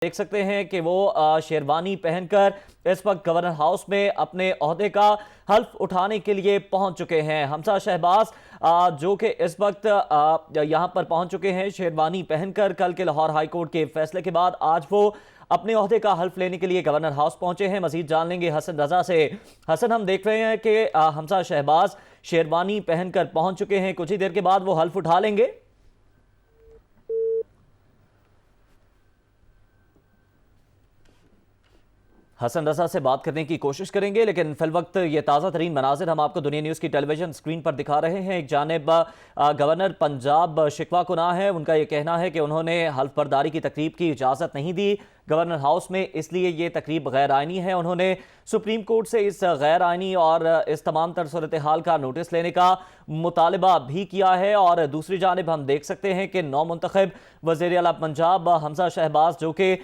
देख सकते हैं कि वो शेरवानी पहनकर इस वक्त गवर्नर हाउस में अपने ओहदे का हल्फ उठाने के लिए पहुंच चुके हैं। हमजा शहबाज जो कि इस वक्त यहां पर पहुंच चुके हैं शेरवानी पहनकर। कल के लाहौर हाई कोर्ट के फैसले के बाद आज वो अपने ओहदे का हल्फ लेने के लिए गवर्नर हाउस पहुंचे हैं। मजीद जान लेंगे हसन रजा से। हसन, हम देख रहे हैं कि हमजा शहबाज शेरवानी पहनकर पहुंच चुके हैं, कुछ ही देर के बाद वो हल्फ उठा लेंगे। हसन रजा से बात करने की कोशिश करेंगे, लेकिन फिल वक्त ये ताज़ा तरीन मनाजिर हम आपको दुनिया न्यूज़ की टेलीविजन स्क्रीन पर दिखा रहे हैं। एक जानिब गवर्नर पंजाब शिकवा कुनाह है, उनका ये कहना है कि उन्होंने हल्फ बर्दारी की तकरीब की इजाज़त नहीं दी गवर्नर हाउस में, इसलिए ये तकरीब गैर आइनी है। उन्होंने सुप्रीम कोर्ट से इस गैर आइनी और इस तमाम तर सूरत हाल का नोटिस लेने का मुतालबा भी किया है। और दूसरी जानिब हम देख सकते हैं कि नौ मुंतखब वज़ीर आला पंजाब हमजा शहबाज जो कि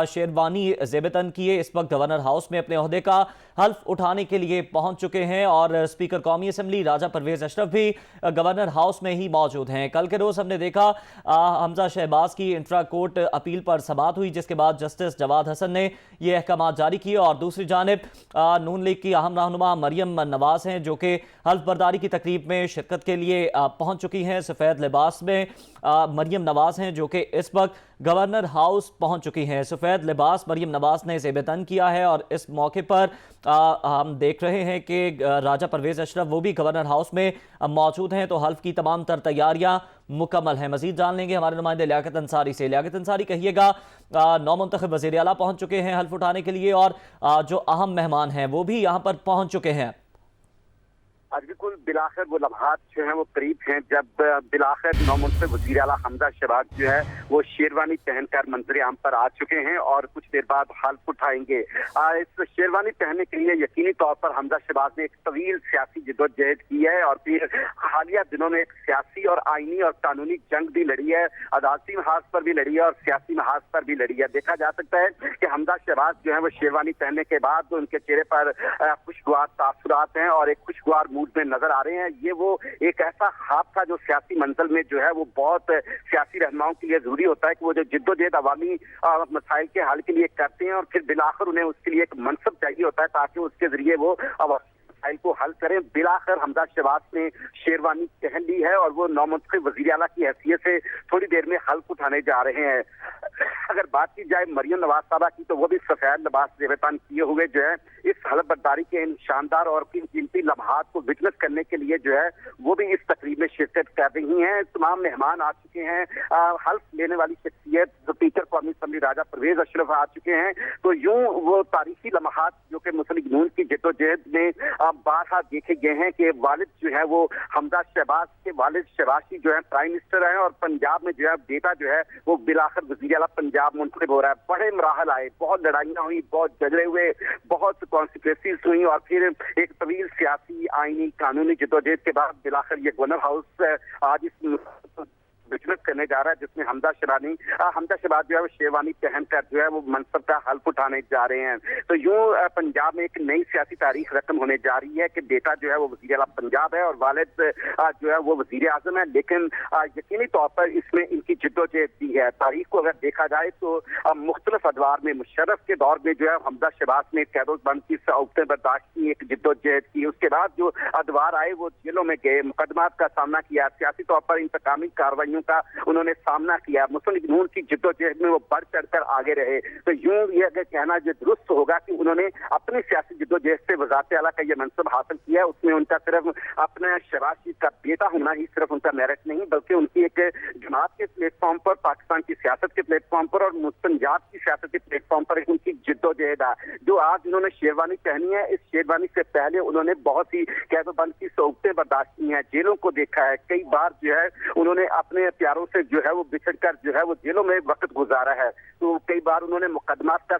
शेरवानी ज़ेबतन किए इस वक्त गवर्नर हाउस में अपने ओहदे का हल्फ उठाने के लिए पहुंच चुके हैं। और स्पीकर कौमी असम्बली राजा परवेज अशरफ भी गवर्नर हाउस में ही मौजूद हैं। कल के रोज़ हमने देखा हमजा शहबाज की इंट्रा कोर्ट अपील पर समाअत हुई, जिसके बाद जस्टिस जवाद हसन ने ये अहकाम जारी किए। और दूसरी जानिब नून लीग की अहम रहनुमा मरियम नवाज हैं जो कि हल्फ बर्दारी की तकरीब में शिरकत के लिए पहुंच चुकी हैं। सफ़ेद लिबास में मरियम नवाज हैं जो कि इस वक्त गवर्नर हाउस पहुंच चुकी हैं। सफ़ेद लिबास मरियम नवाज ने ज़ेबतन किया है और इस मौके पर हम देख रहे हैं कि राजा परवेज अशरफ वो भी गवर्नर हाउस में मौजूद हैं। तो हल्फ की तमाम तर तैयारियां मुकम्मल हैं। मजीद जान लेंगे हमारे नुमाइंदे लियाकत अंसारी से। लियाकत अंसारी, कहिएगा, नौ मुंतखब वज़ीर आला पहुंच चुके हैं हल्फ उठाने के लिए और जो अहम मेहमान हैं वो भी यहाँ पर पहुंच चुके हैं। आज बिल्कुल बिलाखिर वो लम्हात जो है वो करीब हैं जब बिलाखिर नौ मुंतखब वज़ीर आला हमजा शहबाज जो है वो शेरवानी पहनकर मंजर आम पर आ चुके हैं और कुछ देर बाद हल्फ उठाएंगे। इस शेरवानी पहनने के लिए यकीनी तौर पर हमजा शहबाज ने एक तवील सियासी जिद्दोजहद की है और फिर हालिया दिनों में एक सियासी और आईनी और कानूनी जंग भी लड़ी है, अदालती महाज पर भी लड़ी है और सियासी महाज पर भी लड़ी है। देखा जा सकता है कि हमजा शहबाज जो है वो शेरवानी पहनने के बाद तो उनके चेहरे पर खुशगवार तासुरात हैं और एक खुशगवार मूड में नजर आ रहे हैं। ये वो एक ऐसा ख्वाब था जो सियासी मंजिल में जो है वो बहुत सियासी रहनुमाओं के लिए जरूरी होता है कि वो जो जिद्दोजहद अवामी मसाइल के हल के लिए करते हैं और फिर बिलाखिर उन्हें उसके लिए एक मनसब चाहिए होता है ताकि उसके जरिए वो मसाइल को हल करें। बिलाखिर हमजा शहबाज ने शेरवानी पहन ली है और वो नौ मुंतखब वज़ीर आला की हैसियत से थोड़ी देर में हल्फ उठाने जा रहे हैं। अगर बात की जाए मरियम नवाज साहबा की तो वो भी सफेद लिबास ज़ेबतन किए हुए जो है इस हल्फ बर्दारी के इन शानदार और कीमती लम्हात को विटनेस करने के लिए जो है वो भी इस तकरीब में शिरकत कर रही हैं। तमाम मेहमान आ चुके हैं। हल्फ लेने वाली शख्सियत स्पीकर कौमी असम्बली राजा परवेज अशरफ आ चुके हैं। तो यूं वो तारीखी लम्हात जो कि मुस्लिम लीग नून की जद्दोजहद में बारहा देखे गए हैं कि वालिद जो है वो हमजा शहबाज के वालिद शहबाज जो है प्राइम मिनिस्टर हैं और पंजाब में जो है बेटा जो है वो बिलाखिर वज़ीर आला पंजाब मुंतखब हो रहा है। बड़े मराहल आए, बहुत लड़ाइयाँ हुई, बहुत झगड़े हुए, बहुत कॉन्सिक्वेंसीज हुई और फिर एक तवील सियासी आईनी कानूनी जद्दोजहद के बाद बिलाखिर ये गवर्नर हाउस आज इस बिजनेस करने जा रहा है जिसमें हमजा शहबाज जो है वो शेरवानी पहनकर जो है वो मनसब का हल्फ उठाने जा रहे हैं। तो यूं पंजाब में एक नई सियासी तारीख रकम होने जा रही है कि बेटा जो है वो वज़ीर आला पंजाब है और वालिद जो है वो वज़ीर आज़म है, लेकिन यकीनी तौर पर इसमें इनकी जिद्दोजहद भी है। तारीख को अगर देखा जाए तो मुख्तलिफ अदवार में मुशर्रफ के दौर में जो है हमजा शहबाज ने कैदोबंद की सऊक़तें बर्दाश्त की, एक जिद्दोजहद की। उसके बाद जो अदवार आए वो जेलों में गए, मुकदमात का सामना किया, सियासी तौर पर इंतकामी कार्रवाइयों का उन्होंने सामना किया। मुस्लिम लीग नून की जिद्दोजहद में वो बढ़ चढ़कर आगे रहे। तो यूं ये अगर कहना जो दुरुस्त होगा कि उन्होंने अपनी सियासी जिद्दोजहद से वज़ारत आला का ये मनसब हासिल किया, उसमें उनका सिर्फ अपना शहबाज का बेटा होना ही सिर्फ उनका मेरिट नहीं बल्कि उनकी एक जमात के प्लेटफॉर्म पर, पाकिस्तान की सियासत के प्लेटफॉर्म पर और पंजाब की सियासत के प्लेटफॉर्म पर उनकी जिद्दोजहद है जो आज उन्होंने शेरवानी पहनी है। इस शेरवानी से पहले उन्होंने बहुत ही कैदोबंद की सऊक़तें बर्दाश्त की हैं, जेलों को देखा है, कई बार जो है उन्होंने अपने प्यारों से जो है वो बिछड़ कर जो है वो जेलों में वक्त गुजारा है। तो कई बार उन्होंने मुकदमात का